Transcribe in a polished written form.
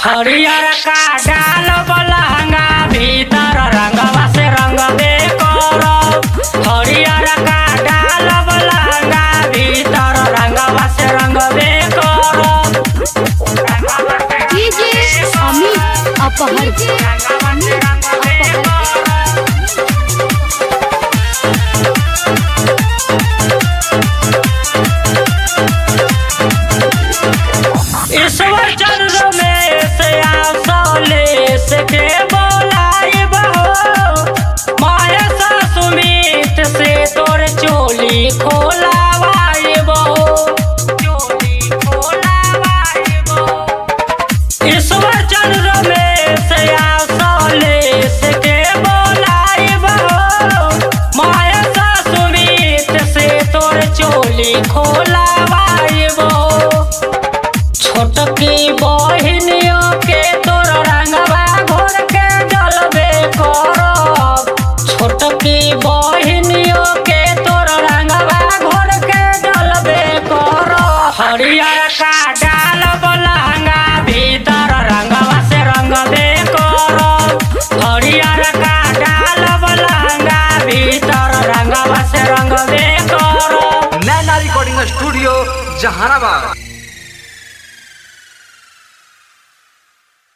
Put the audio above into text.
हरियर का डाल लहंगा भीतर रंगवा से रंग दे करब। हरियर का डाल लहंगा भीतर रंगवा से रंग दे करब। डीजे अमित अपहर ईश्वर चंद्र में से आसले से के बोलाइब हो। महेश सुमित से तोर चोली खोलावाइब हो। चोली खोलावाइब हो। ईश्वर चंद्र में से आसले से के बोलाइब हो। महेश सुमित से तोर चोली खोलावाइब हो। छोटकी बहिनियों के तोर रंगवा घोर के जलबे करब। छोटकी बहिनियों के तोर रंगवा घोर के जलबे करब। हरियर का डाल लहंगा भीतर रंगवा से रंग दे करब। हरियर का डाल लहंगा भीतर रंगवा से रंग दे करब। नैना रिकॉर्डिंग स्टूडियो जहानाबाद।